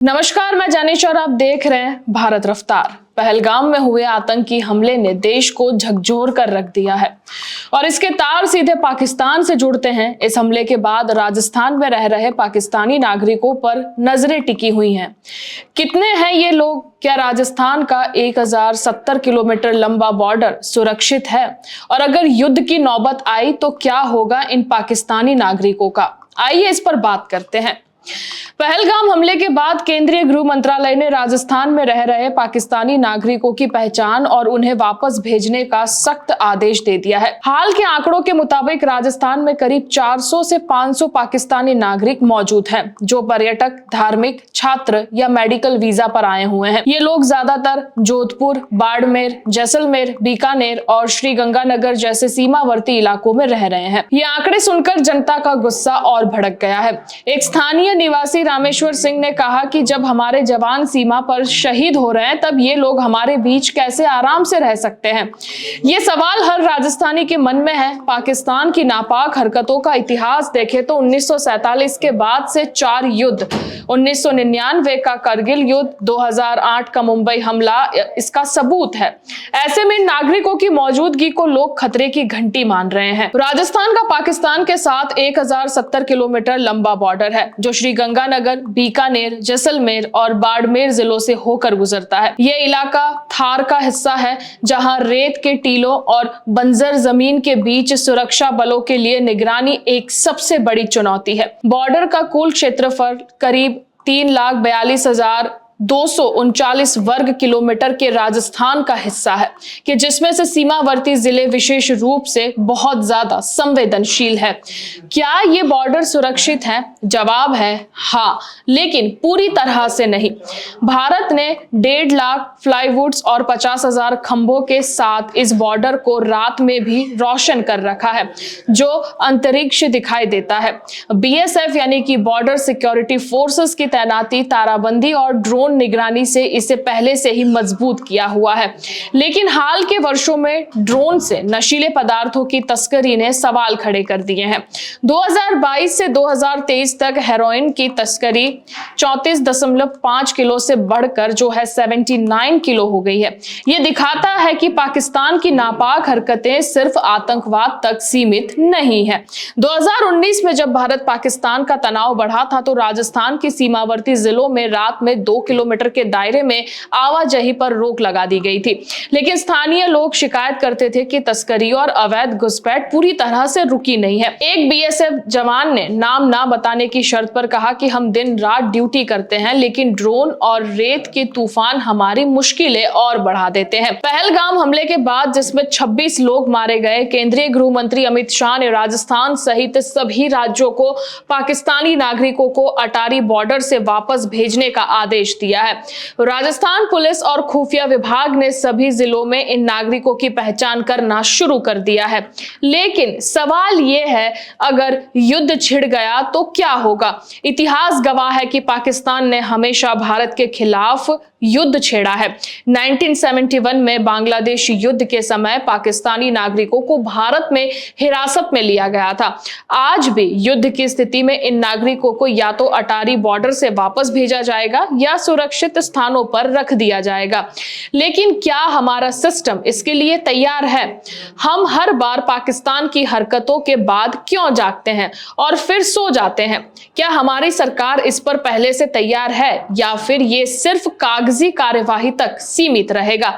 नमस्कार, मैं जानिश और आप देख रहे हैं भारत रफ्तार। पहलगाम में हुए आतंकी हमले ने देश को झकझोर कर रख दिया है और इसके तार सीधे पाकिस्तान से जुड़ते हैं। इस हमले के बाद राजस्थान में रह रहे पाकिस्तानी नागरिकों पर नजरें टिकी हुई हैं। कितने हैं ये लोग? क्या राजस्थान का 1070 किलोमीटर लंबा बॉर्डर सुरक्षित है? और अगर युद्ध की नौबत आई तो क्या होगा इन पाकिस्तानी नागरिकों का? आइए इस पर बात करते हैं। पहलगाम हमले के बाद केंद्रीय गृह मंत्रालय ने राजस्थान में रह रहे पाकिस्तानी नागरिकों की पहचान और उन्हें वापस भेजने का सख्त आदेश दे दिया है। हाल के आंकड़ों के मुताबिक राजस्थान में करीब 400 से 500 पाकिस्तानी नागरिक मौजूद हैं, जो पर्यटक, धार्मिक, छात्र या मेडिकल वीजा पर आए हुए हैं। ये लोग ज्यादातर जोधपुर, बाड़मेर, जैसलमेर, बीकानेर और श्रीगंगानगर जैसे सीमावर्ती इलाकों में रह रहे हैं। ये आंकड़े सुनकर जनता का गुस्सा और भड़क गया है। एक स्थानीय निवासी रामेश्वर सिंह ने कहा कि जब हमारे जवान सीमा पर शहीद हो रहे हैं तब ये लोग हमारे बीच कैसे आराम से रह सकते हैं? ये सवाल हर राजस्थानी के मन में है। पाकिस्तान की नापाक हरकतों का इतिहास देखें तो 1947 के बाद से 4 युद्ध, 1999 का करगिल युद्ध, 2008 का मुंबई हमला इसका सबूत है। ऐसे में नागरिकों की मौजूदगी को लोग खतरे की घंटी मान रहे हैं। राजस्थान का पाकिस्तान के साथ 1070 किलोमीटर लंबा बॉर्डर है, जो श्रीगंगानगर, बीकानेर, जैसलमेर और बाड़मेर जिलों से होकर गुजरता है। यह इलाका थार का हिस्सा है, जहां रेत के टीलों और बंजर जमीन के बीच सुरक्षा बलों के लिए निगरानी एक सबसे बड़ी चुनौती है। बॉर्डर का कुल क्षेत्रफल करीब 3,42,239 वर्ग किलोमीटर के राजस्थान का हिस्सा है, कि जिसमें से सीमावर्ती जिले विशेष रूप से बहुत ज्यादा संवेदनशील है। क्या ये बॉर्डर सुरक्षित है? जवाब है हाँ, लेकिन पूरी तरह से नहीं। भारत ने 1.5 लाख फ्लाईवुड्स और 50,000 खंभों के साथ इस बॉर्डर को रात में भी रोशन कर रखा है, जो अंतरिक्ष दिखाई देता है। BSF यानी कि बॉर्डर सिक्योरिटी फोर्सेस की तैनाती, ताराबंदी और ड्रोन निगरानी से इसे पहले से ही मजबूत किया हुआ है। लेकिन हाल के वर्षों में ड्रोन से नशीले पदार्थों की तस्करी ने सवाल खड़े कर दिए हैं। 2022 से 2023 तक हेरोइन की तस्करी 34.5 किलो से बढ़कर जो है 79 किलो हो गई है। यह दिखाता है कि पाकिस्तान की नापाक हरकतें सिर्फ आतंकवाद तक सीमित नहीं है। 2019 में जब भारत पाकिस्तान का तनाव बढ़ा था तो राजस्थान के सीमावर्ती जिलों में रात में 2 किलोमीटर के दायरे में आवाजाही पर रोक लगा दी गई थी। लेकिन स्थानीय लोग शिकायत करते थे कि तस्करी और अवैध घुसपैठ पूरी तरह से रुकी नहीं है। एक BSF जवान ने नाम ना बताने की शर्त पर कहा कि हम दिन रात ड्यूटी करते हैं, लेकिन ड्रोन और रेत के तूफान हमारी मुश्किलें और बढ़ा देते हैं। पहलगाम हमले के बाद जिसमें 26 लोग मारे गए, केंद्रीय गृह मंत्री अमित शाह ने राजस्थान सहित सभी राज्यों को पाकिस्तानी नागरिकों को अटारी बॉर्डर से वापस भेजने का आदेश दिया है। राजस्थान पुलिस और खुफिया विभाग ने सभी जिलों में इन नागरिकों की पहचान करना शुरू कर दिया है। लेकिन सवाल यह है, अगर युद्ध छिड़ गया तो क्या होगा? इतिहास गवाह है कि पाकिस्तान ने हमेशा भारत के खिलाफ युद्ध छेड़ा है। 1971 में बांग्लादेश युद्ध के समय पाकिस्तानी नागरिकों को भारत में हिरासत में लिया गया था। आज भी युद्ध की स्थिति में इन नागरिकों को या तो अटारी बॉर्डर से वापस भेजा जाएगा या सुरक्षित स्थानों पर रख दिया जाएगा। लेकिन क्या हमारा सिस्टम इसके लिए तैयार है? हम हर बार पाकिस्तान की हरकतों के बाद क्यों जागते हैं और फिर सो जाते हैं? क्या हमारी सरकार इस पर पहले से तैयार है या फिर ये सिर्फ कागजी कार्यवाही तक सीमित रहेगा?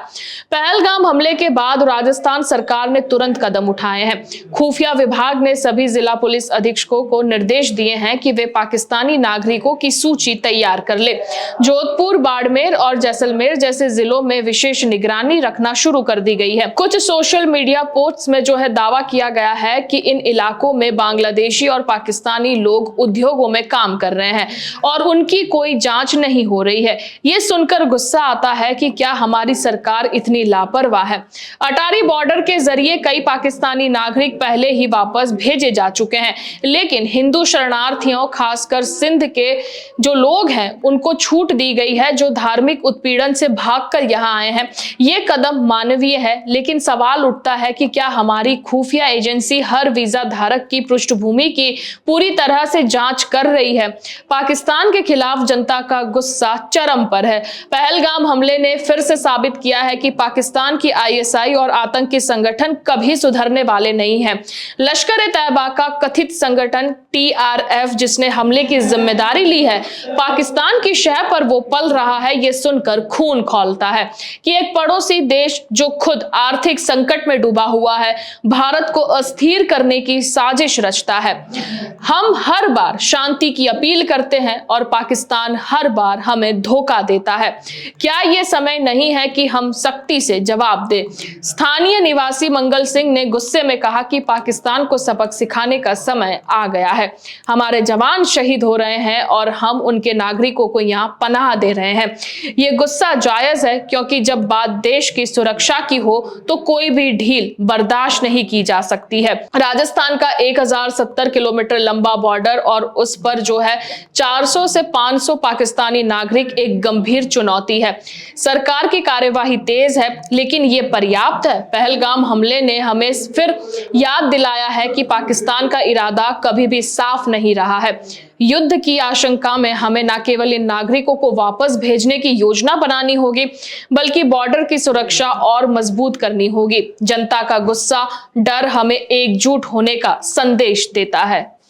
पहलगाम हमले के बाद राजस्थान सरकार ने तुरंत कदम उठाए हैं। खुफिया विभाग ने सभी जिला पुलिस अधीक्षकों को निर्देश दिए हैं कि वे पाकिस्तानी नागरिकों की सूची तैयार कर ले। जोधपुर, बाड़मेर और जैसलमेर जैसे जिलों में विशेष निगरानी रखना शुरू कर दी गई है। कुछ सोशल मीडिया पोस्ट्स में जो है दावा किया गया है कि इन इलाकों में बांग्लादेशी और पाकिस्तानी लोग उद्योगों में काम कर रहे हैं और उनकी कोई जांच नहीं हो रही है। यह सुनकर गुस्सा आता है कि क्या हमारी सरकार इतनी लापरवाह है। अटारी बॉर्डर के जरिए कई पाकिस्तानी नागरिक पहले ही वापस भेजे जा चुके हैं, लेकिन हिंदू शरणार्थियों, खासकर सिंध के जो लोग हैं, उनको छूट दी की गई है जो धार्मिक उत्पीड़न से भागकर यहाँ आए हैं। ये कदम मानवीय है, लेकिन सवाल उठता है कि क्या हमारी खुफिया एजेंसी हर वीजा धारक की पृष्ठभूमि की पूरी तरह से जांच कर रही है? पाकिस्तान के खिलाफ जनता का गुस्सा चरम पर है। पहलगाम हमले ने फिर से साबित किया है कि पाकिस्तान की आईएसआई और आतंकी संगठन कभी सुधरने वाले नहीं हैं। लश्कर-ए-तैयबा का कथित संगठन टीआरएफ, जिसने हमले की जिम्मेदारी ली है, पाकिस्तान की शह पर वो पल रहा है। ये सुनकर खून खौलता है कि एक पड़ोसी देश जो खुद आर्थिक संकट में डूबा हुआ है, भारत को अस्थिर करने की साजिश रचता है। हम हर बार शांति की अपील करते हैं और पाकिस्तान हर बार हमें धोखा देता है। क्या यह समय नहीं है कि हम सख्ती से जवाब दें? स्थानीय निवासी मंगल सिंह ने गुस्से में कहा कि पाकिस्तान को सबक सिखाने का समय आ गया है। हमारे जवान शहीद हो रहे हैं और हम उनके नागरिकों को यहाँ पनाह दे रहे हैं। ये गुस्सा जायज है, क्योंकि जब बात देश की सुरक्षा की हो तो कोई भी ढील बर्दाश्त नहीं की जा सकती है। राजस्थान का 1070 किलोमीटर लंबा बॉर्डर और उस पर जो है 400 से 500 पाकिस्तानी नागरिक एक गंभीर चुनौती है। सरकार की कार्यवाही तेज है, लेकिन ये पर्याप्त है? पहलगाम हमले ने हमें फिर याद दिलाया है कि पाकिस्तान का इरादा कभी भी साफ नहीं रहा है। युद्ध की आशंका में हमें न केवल इन नागरिकों को वापस भेजने की योजना बनानी होगी, बल्कि बॉर्डर की सुरक्षा और मजबूत करनी होगी। जनता का गुस्सा, डर हमें एकजुट होने का संदेश देता है।